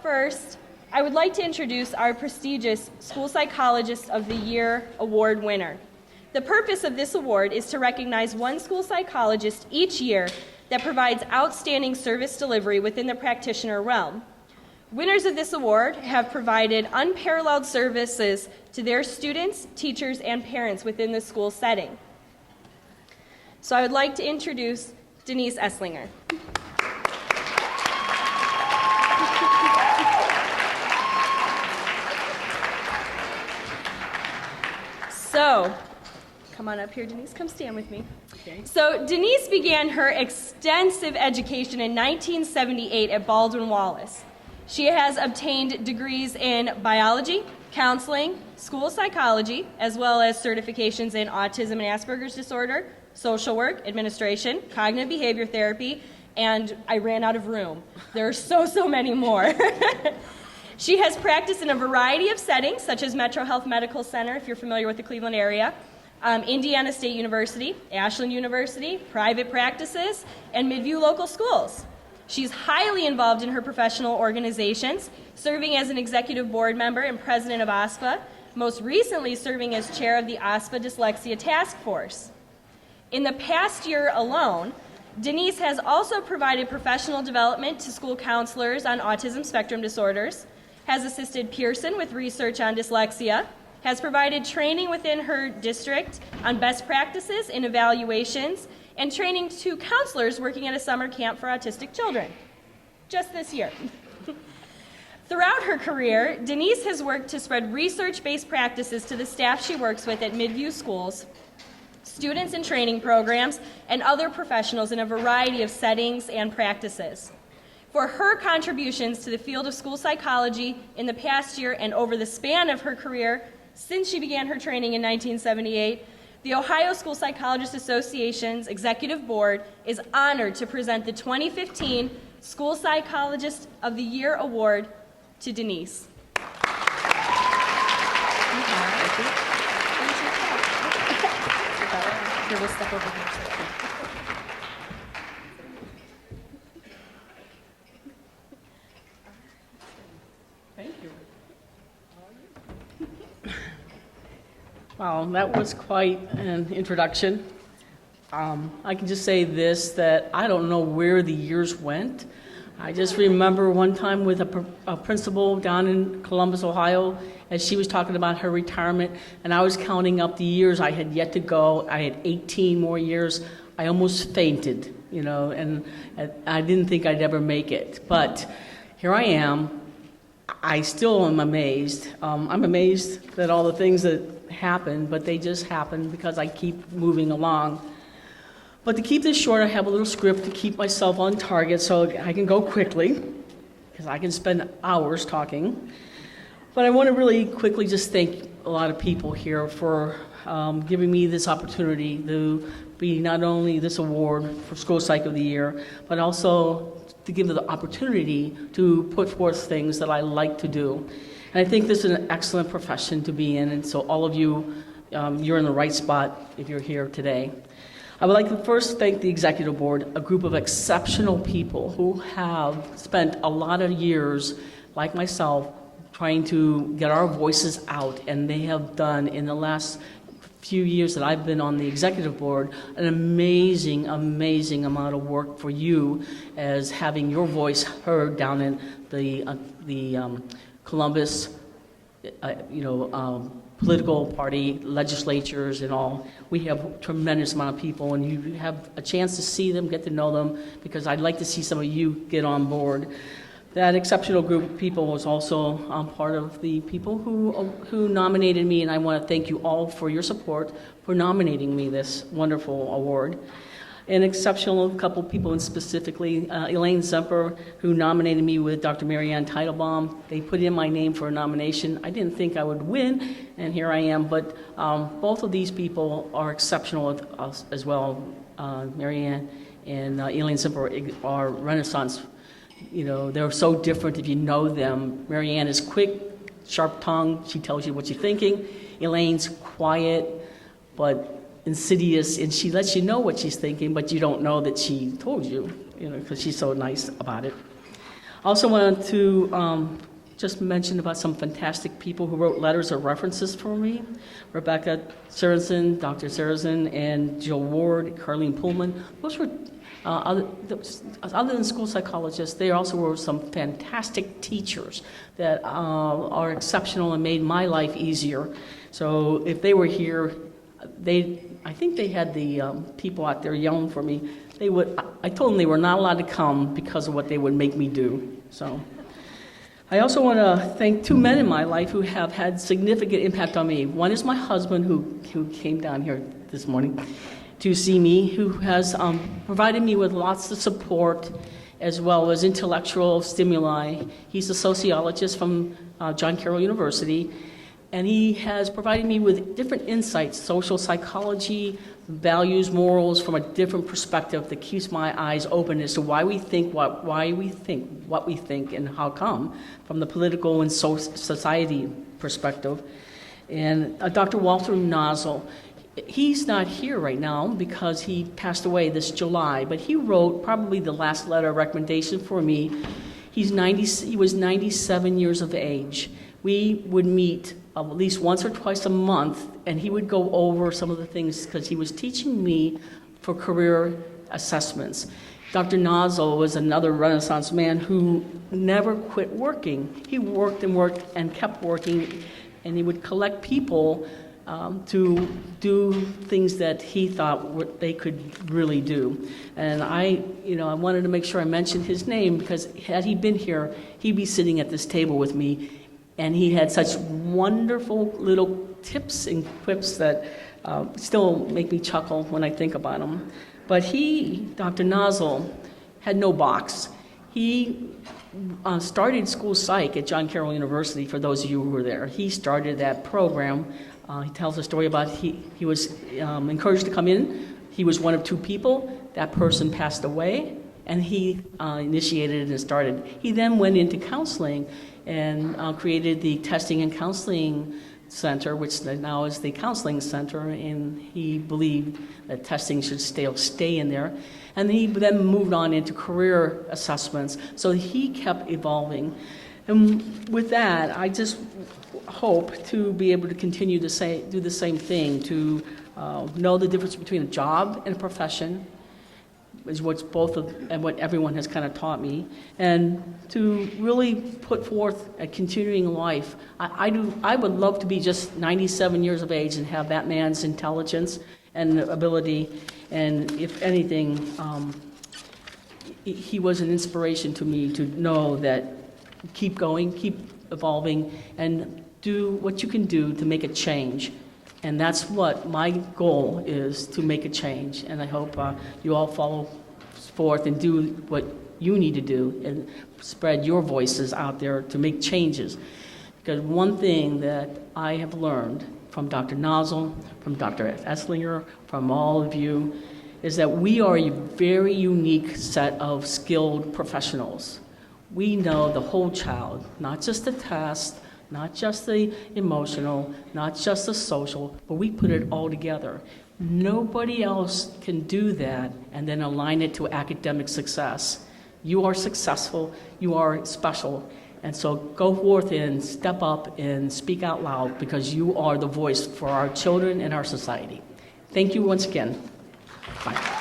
First, I would like to introduce our prestigious School Psychologist of the Year award winner. The purpose of this award is to recognize one school psychologist each year that provides outstanding service delivery within the practitioner realm. Winners of this award have provided unparalleled services to their students, teachers, and parents within the school setting. So I would like to introduce Denise Eslinger. So, come on up here, Denise. Come stand with me. Okay. So, Denise began her extensive education in 1978 at Baldwin-Wallace. She has obtained degrees in biology, counseling, school psychology, as well as certifications in autism and Asperger's disorder, social work, administration, cognitive behavior therapy, and I ran out of room. There are so many more. She has practiced in a variety of settings, such as Metro Health Medical Center, if you're familiar with the Cleveland area, Indiana State University, Ashland University, private practices, and Midview local schools. She's highly involved in her professional organizations, serving as an executive board member and president of OSPA, most recently serving as chair of the OSPA Dyslexia Task Force. In the past year alone, Denise has also provided professional development to school counselors on autism spectrum disorders, has assisted Pearson with research on dyslexia, has provided training within her district on best practices in evaluations, and training to counselors working at a summer camp for autistic children, just this year. Throughout her career, Denise has worked to spread research-based practices to the staff she works with at Midview schools, students in training programs, and other professionals in a variety of settings and practices. For her contributions to the field of school psychology in the past year and over the span of her career since she began her training in 1978, the Ohio School Psychologists Association's Executive Board is honored to present the 2015 School Psychologist of the Year Award to Denise. Here, we'll step over here. Thank you. Wow, that was quite an introduction. I can just say this, that I don't know where the years went. I just remember one time with a principal down in Columbus, Ohio, as she was talking about her retirement, and I was counting up the years I had yet to go. I had 18 more years. I almost fainted, and I didn't think I'd ever make it. But here I am. I still am amazed. I'm amazed at all the things that happen, but they just happen because I keep moving along. But to keep this short, I have a little script to keep myself on target so I can go quickly, because I can spend hours talking. But I want to really quickly just thank a lot of people here for giving me this opportunity to be not only this award for School Psych of the Year, but also to give me the opportunity to put forth things that I like to do. And I think this is an excellent profession to be in, and so all of you, you're in the right spot if you're here today. I would like to first thank the Executive Board, a group of exceptional people who have spent a lot of years, like myself, trying to get our voices out, and they have done, in the last few years that I've been on the Executive Board, an amazing amount of work for you as having your voice heard down in the Columbus, political party legislatures and all. We have a tremendous amount of people, and you have a chance to see them, get to know them, because I'd like to see some of you get on board. That exceptional group of people was also part of the people who nominated me, and I want to thank you all for your support for nominating me this wonderful award. An exceptional couple people, and specifically Elaine Semper, who nominated me with Dr. Marianne Teitelbaum. They put in my name for a nomination. I didn't think I would win, and here I am, but both of these people are exceptional as well. Marianne and Elaine Semper are Renaissance. They're so different if you know them. Marianne is quick, sharp-tongued. She tells you what you're thinking. Elaine's quiet, but insidious, and she lets you know what she's thinking, but you don't know that she told you, because she's so nice about it. Also wanted to just mention about some fantastic people who wrote letters of references for me. Rebecca Sarrazin, Dr. Sarrazin, and Jill Ward, Carlene Pullman. Those were, other than school psychologists, they also were some fantastic teachers that are exceptional and made my life easier. So if they were here, I think they had the people out there yelling for me. I told them they were not allowed to come because of what they would make me do. So I also want to thank two men in my life who have had significant impact on me. One is my husband, who came down here this morning to see me, who has provided me with lots of support as well as intellectual stimuli. He's a sociologist from John Carroll University, and he has provided me with different insights, social psychology, values, morals, from a different perspective that keeps my eyes open as to why we think what we think, and how come, from the political and society perspective. And Dr. Walter Nozzle, he's not here right now because he passed away this July, but he wrote probably the last letter of recommendation for me. He was 97 years of age. We would meet at least once or twice a month, and he would go over some of the things because he was teaching me for career assessments. Dr. Nozzle was another Renaissance man who never quit working. He worked and worked and kept working, and he would collect people to do things that he thought they could really do. And I wanted to make sure I mentioned his name because had he been here, he'd be sitting at this table with me. And he had such wonderful little tips and quips that still make me chuckle when I think about him. But Dr. Nozzle, had no box. He started school psych at John Carroll University, for those of you who were there. He started that program. He tells a story about he was encouraged to come in. He was one of two people. That person passed away, and he initiated it and started. He then went into counseling and created the Testing and Counseling Center, which now is the Counseling Center, and he believed that testing should stay in there. And he then moved on into career assessments, so he kept evolving. And with that, I just hope to be able to continue to do the same thing, to know the difference between a job and a profession, is what's both of, and what everyone has kind of taught me, and to really put forth a continuing life. I would love to be just 97 years of age and have that man's intelligence and ability, and if anything, he was an inspiration to me to know that keep going, keep evolving, and do what you can do to make a change. And that's what my goal is, to make a change. And I hope you all follow forth and do what you need to do and spread your voices out there to make changes. Because one thing that I have learned from Dr. Nozzle, from Dr. Eslinger, from all of you, is that we are a very unique set of skilled professionals. We know the whole child, not just the test, not just the emotional, not just the social, but we put it all together. Nobody else can do that and then align it to academic success. You are successful, you are special, and so go forth and step up and speak out loud because you are the voice for our children and our society. Thank you once again. Bye.